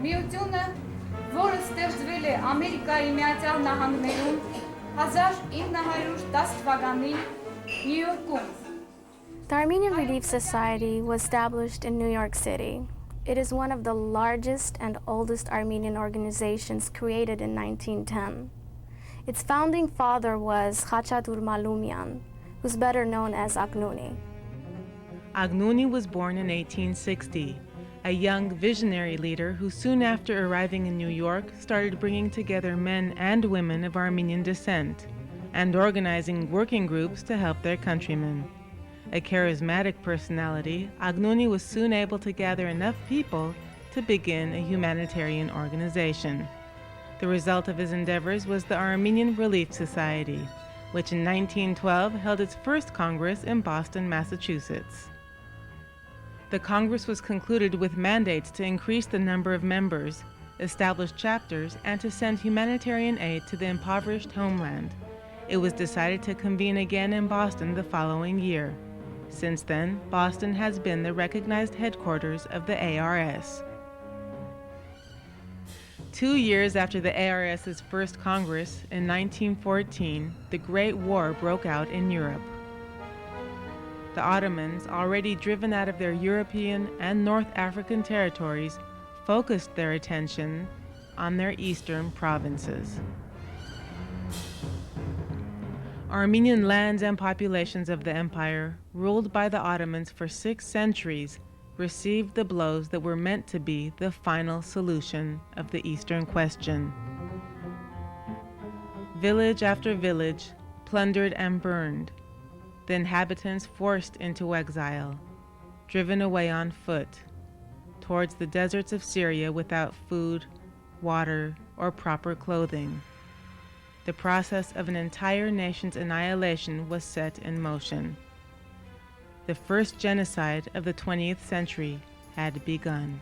Միությունը, որը ստեղծվել է Ամերիկայի Միացյալ Նահանգներում 1910 թվականին Նյու Յորքում։ The Armenian Relief Society was established in New York City. It is one of the largest and oldest Armenian organizations created in 1910. Its founding father was Khachatur Malumyan, who's better known as Agnuni. Agnuni was born in 1860, a young visionary leader who soon after arriving in New York started bringing together men and women of Armenian descent and organizing working groups to help their countrymen. A charismatic personality, Agnuni was soon able to gather enough people to begin a humanitarian organization. The result of his endeavors was the Armenian Relief Society, which in 1912 held its first Congress in Boston, Massachusetts. The Congress was concluded with mandates to increase the number of members, establish chapters, and to send humanitarian aid to the impoverished homeland. It was decided to convene again in Boston the following year. Since then, Boston has been the recognized headquarters of the ARS. 2 years after the ARS's first Congress, in 1914, the Great War broke out in Europe. The Ottomans, already driven out of their European and North African territories, focused their attention on their eastern provinces. Armenian lands and populations of the empire, ruled by the Ottomans for 6 centuries, received the blows that were meant to be the final solution of the Eastern question. Village after village, plundered and burned, the inhabitants forced into exile, driven away on foot, towards the deserts of Syria without food, water, or proper clothing. The process of an entire nation's annihilation was set in motion. The first genocide of the 20th century had begun.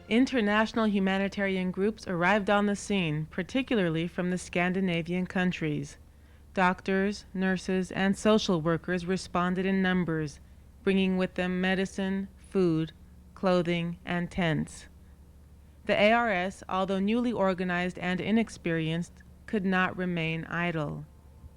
International humanitarian groups arrived on the scene, particularly from the Scandinavian countries. Doctors, nurses, and social workers responded in numbers, bringing with them medicine, food, clothing, and tents. The ARS, although newly organized and inexperienced, could not remain idle.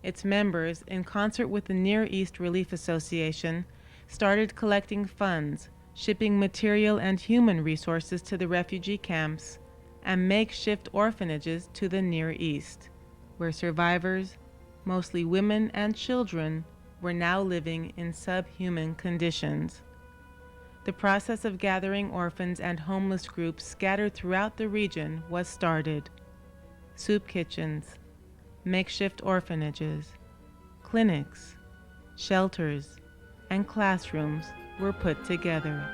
Its members, in concert with the Near East Relief Association, started collecting funds, shipping material and human resources to the refugee camps, and makeshift orphanages to the Near East, where survivors, mostly women and children, were now living in subhuman conditions. The process of gathering orphans and homeless groups scattered throughout the region was started. Soup kitchens, makeshift orphanages, clinics, shelters, and classrooms were put together.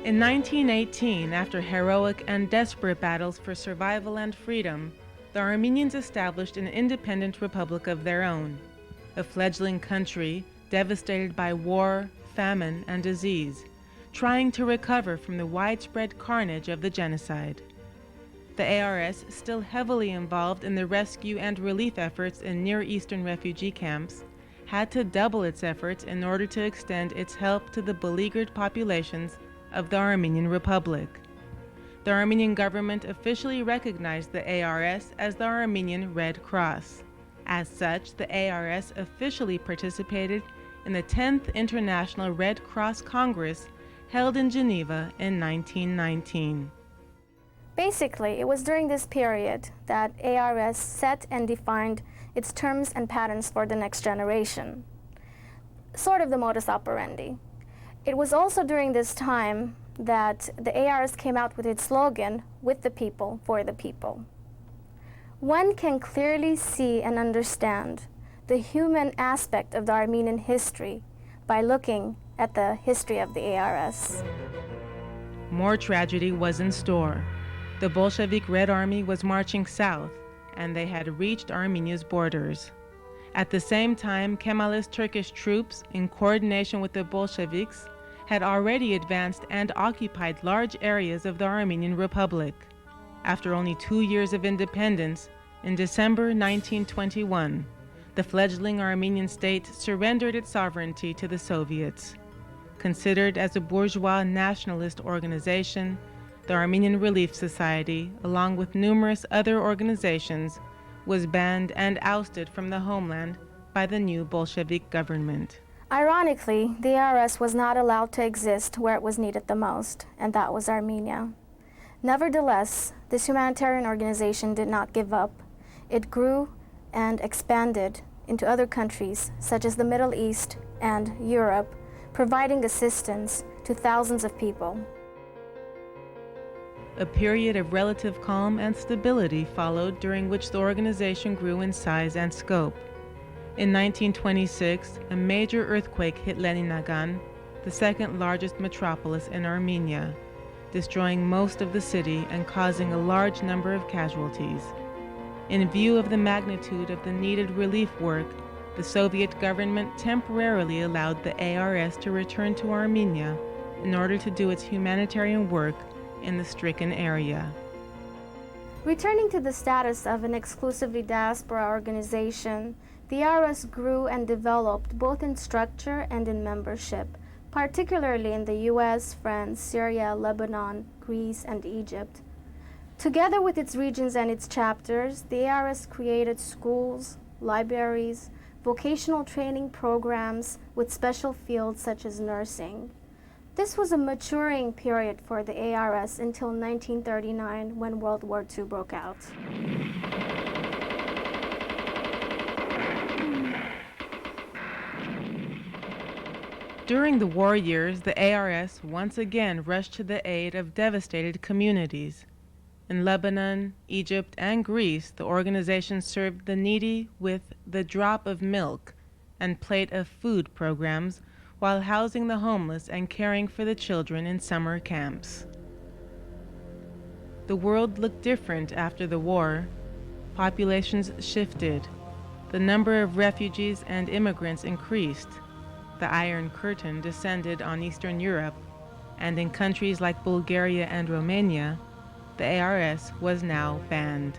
In 1918, after heroic and desperate battles for survival and freedom, the Armenians established an independent republic of their own, a fledgling country devastated by war, famine, and disease, trying to recover from the widespread carnage of the genocide. The ARS, still heavily involved in the rescue and relief efforts in Near Eastern refugee camps, had to double its efforts in order to extend its help to the beleaguered populations of the Armenian Republic. The Armenian government officially recognized the ARS as the Armenian Red Cross. As such, the ARS officially participated in the 10th International Red Cross Congress held in Geneva in 1919. Basically, it was during this period that ARS set and defined its terms and patterns for the next generation, sort of the modus operandi. It was also during this time that the ARS came out with its slogan, "With the people, for the people." One can clearly see and understand the human aspect of the Armenian history by looking at the history of the ARS. more tragedy was in store. The Bolshevik Red Army was marching south, and they had reached Armenia's borders. At the same time, Kemalist Turkish troops, in coordination with the Bolsheviks, had already advanced and occupied large areas of the Armenian Republic. After only 2 years of independence, in December 1921, the fledgling Armenian state surrendered its sovereignty to the Soviets. Considered as a bourgeois nationalist organization, the Armenian Relief Society, along with numerous other organizations, was banned and ousted from the homeland by the new Bolshevik government. Ironically, the ARS was not allowed to exist where it was needed the most, and that was Armenia. Nevertheless, this humanitarian organization did not give up. It grew and expanded into other countries, such as the Middle East and Europe, providing assistance to thousands of people. A period of relative calm and stability followed, during which the organization grew in size and scope. In 1926, a major earthquake hit Leninagan, the second largest metropolis in Armenia, destroying most of the city and causing a large number of casualties. In view of the magnitude of the needed relief work, the Soviet government temporarily allowed the ARS to return to Armenia in order to do its humanitarian work in the stricken area. Returning to the status of an exclusively diaspora organization, the ARS grew and developed both in structure and in membership, particularly in the US, France, Syria, Lebanon, Greece, and Egypt. Together with its regions and its chapters, the ARS created schools, libraries, vocational training programs with special fields such as nursing. This was a maturing period for the ARS until 1939, when World War II broke out. During the war years, the ARS once again rushed to the aid of devastated communities. In Lebanon, Egypt, and Greece, the organization served the needy with the drop of milk and plate of food programs, while housing the homeless and caring for the children in summer camps. The world looked different after the war. Populations shifted. The number of refugees and immigrants increased. The Iron Curtain descended on Eastern Europe, and in countries like Bulgaria and Romania, the ARS was now banned.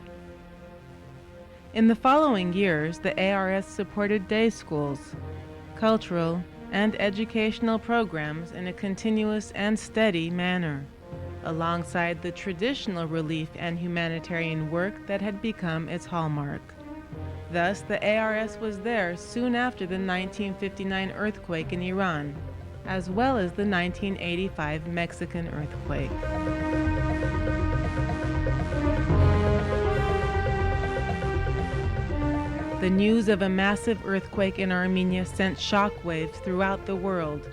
In the following years, the ARS supported day schools, cultural, and educational programs in a continuous and steady manner, alongside the traditional relief and humanitarian work that had become its hallmark. Thus, the ARS was there soon after the 1959 earthquake in Iran, as well as the 1985 Mexican earthquake. The news of a massive earthquake in Armenia sent shockwaves throughout the world.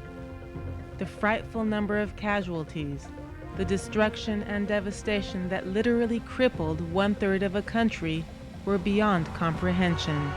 The frightful number of casualties, the destruction and devastation that literally crippled 1/3 of a country were beyond comprehension.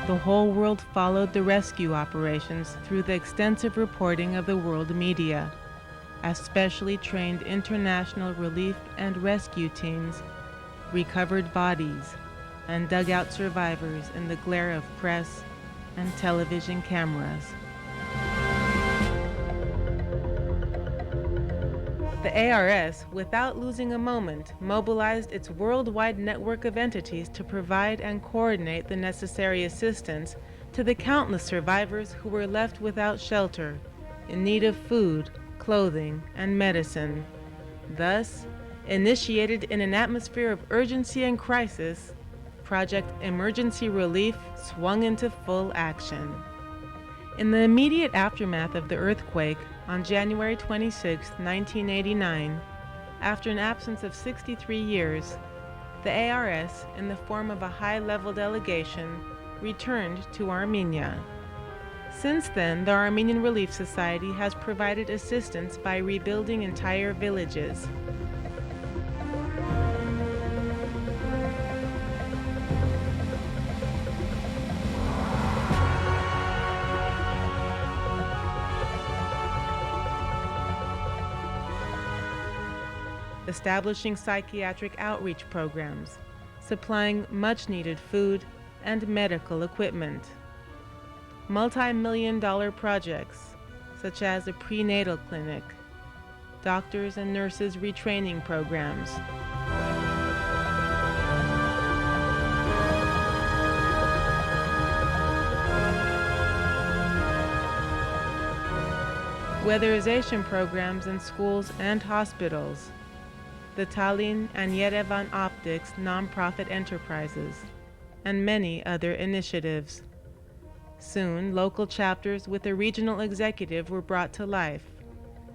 The whole world followed the rescue operations through the extensive reporting of the world media. As specially trained international relief and rescue teams recovered bodies and dug out survivors in the glare of press and television cameras. The ARS, without losing a moment, mobilized its worldwide network of entities to provide and coordinate the necessary assistance to the countless survivors who were left without shelter, in need of food, clothing, and medicine. Thus, initiated in an atmosphere of urgency and crisis, Project Emergency Relief swung into full action. In the immediate aftermath of the earthquake, on January 26, 1989, after an absence of 63 years, the ARS, in the form of a high-level delegation, returned to Armenia. Since then, the Armenian Relief Society has provided assistance by rebuilding entire villages. Establishing psychiatric outreach programs, supplying much-needed food and medical equipment. Multi-million-dollar projects, such as a prenatal clinic, doctors and nurses retraining programs. Weatherization programs in schools and hospitals. The Tallinn and Yerevan Optics nonprofit enterprises, and many other initiatives. Soon, local chapters with a regional executive were brought to life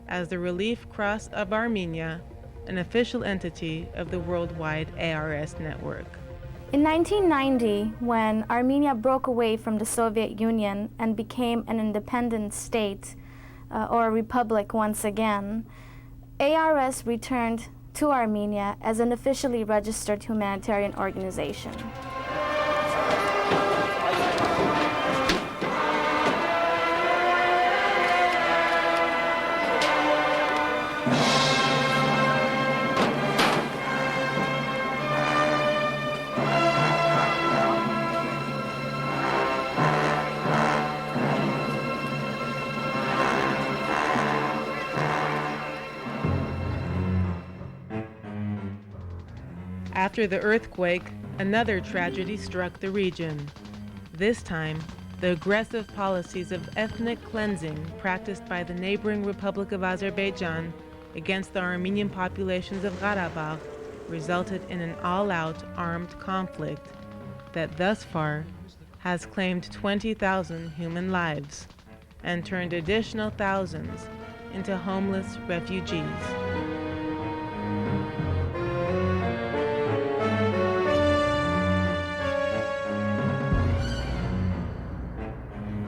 as the Relief Cross of Armenia, an official entity of the worldwide ARS network. In 1990, when Armenia broke away from the Soviet Union and became an independent state, or a republic once again, ARS returned to Armenia as an officially registered humanitarian organization. After the earthquake, another tragedy struck the region. This time, the aggressive policies of ethnic cleansing practiced by the neighboring Republic of Azerbaijan against the Armenian populations of Karabakh resulted in an all-out armed conflict that thus far has claimed 20,000 human lives and turned additional thousands into homeless refugees.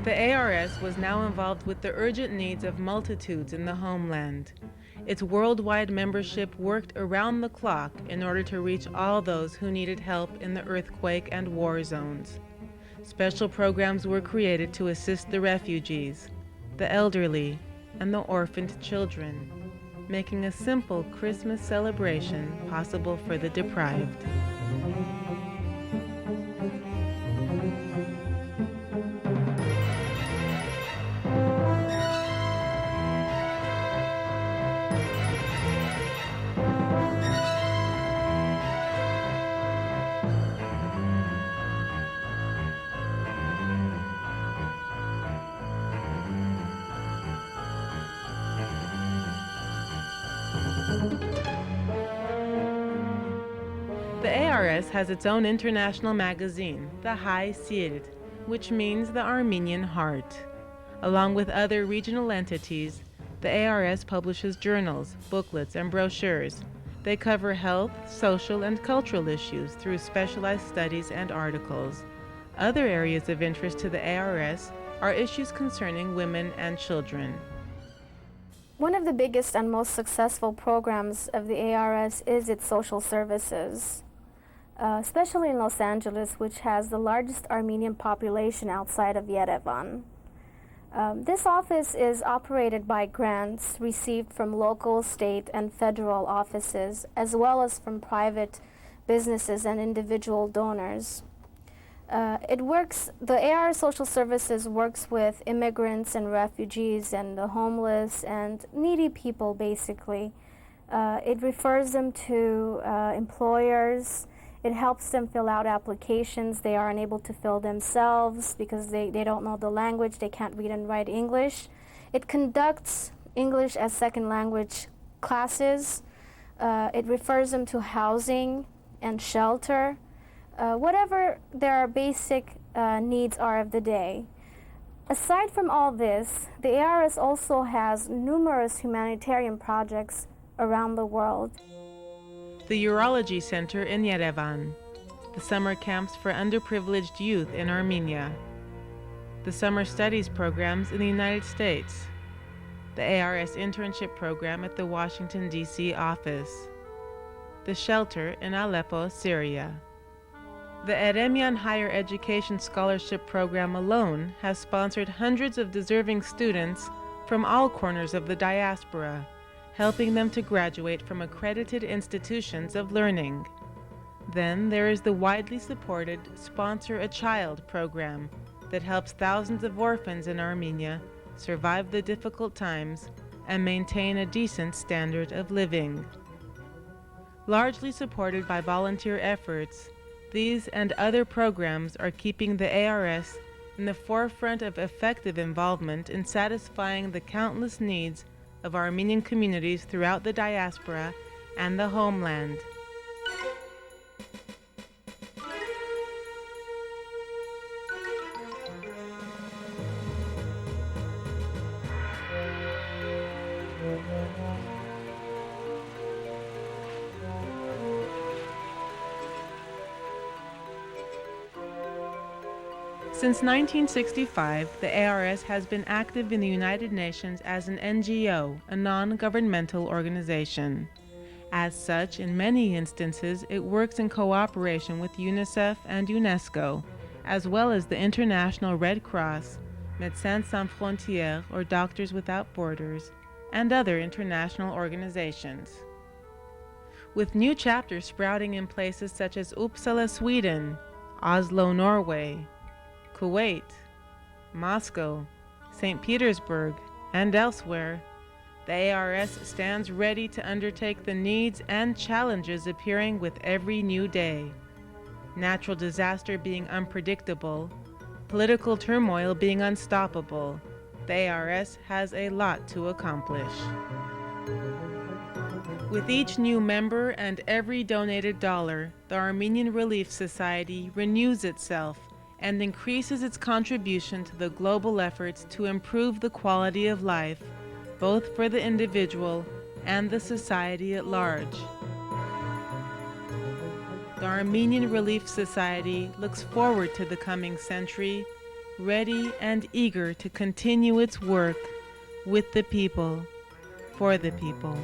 The ARS was now involved with the urgent needs of multitudes in the homeland. Its worldwide membership worked around the clock in order to reach all those who needed help in the earthquake and war zones. Special programs were created to assist the refugees, the elderly, and the orphaned children, making a simple Christmas celebration possible for the deprived. The ARS has its own international magazine, the High Sirt, which means the Armenian Heart. Along with other regional entities, the ARS publishes journals, booklets, and brochures. They cover health, social, and cultural issues through specialized studies and articles. Other areas of interest to the ARS are issues concerning women and children. One of the biggest and most successful programs of the ARS is its social services, especially in Los Angeles, which has the largest Armenian population outside of Yerevan. This office is operated by grants received from local, state, and federal offices, as well as from private businesses and individual donors. The ARS Social Services works with immigrants and refugees and the homeless and needy people, basically. It refers them to employers. It helps them fill out applications they are unable to fill themselves because they don't know the language, they can't read and write English. It conducts English as second language classes. It refers them to housing and shelter. Whatever their basic needs are of the day. Aside from all this, the ARS also has numerous humanitarian projects around the world. The Urology Center in Yerevan, the summer camps for underprivileged youth in Armenia, the summer studies programs in the United States, the ARS internship program at the Washington, D.C. office, the shelter in Aleppo, Syria. The Eremian Higher Education Scholarship Program alone has sponsored hundreds of deserving students from all corners of the diaspora, helping them to graduate from accredited institutions of learning. Then there is the widely supported Sponsor a Child program that helps thousands of orphans in Armenia survive the difficult times and maintain a decent standard of living. Largely supported by volunteer efforts, these and other programs are keeping the ARS in the forefront of effective involvement in satisfying the countless needs of Armenian communities throughout the diaspora and the homeland. Since 1965, the ARS has been active in the United Nations as an NGO, a non-governmental organization. As such, in many instances, it works in cooperation with UNICEF and UNESCO, as well as the International Red Cross, Médecins Sans Frontières, or Doctors Without Borders, and other international organizations. With new chapters sprouting in places such as Uppsala, Sweden, Oslo, Norway, Kuwait, Moscow, St. Petersburg, and elsewhere, the ARS stands ready to undertake the needs and challenges appearing with every new day. Natural disaster being unpredictable, political turmoil being unstoppable, the ARS has a lot to accomplish. With each new member and every donated dollar, the Armenian Relief Society renews itself and increases its contribution to the global efforts to improve the quality of life, both for the individual and the society at large. The Armenian Relief Society looks forward to the coming century, ready and eager to continue its work with the people, for the people.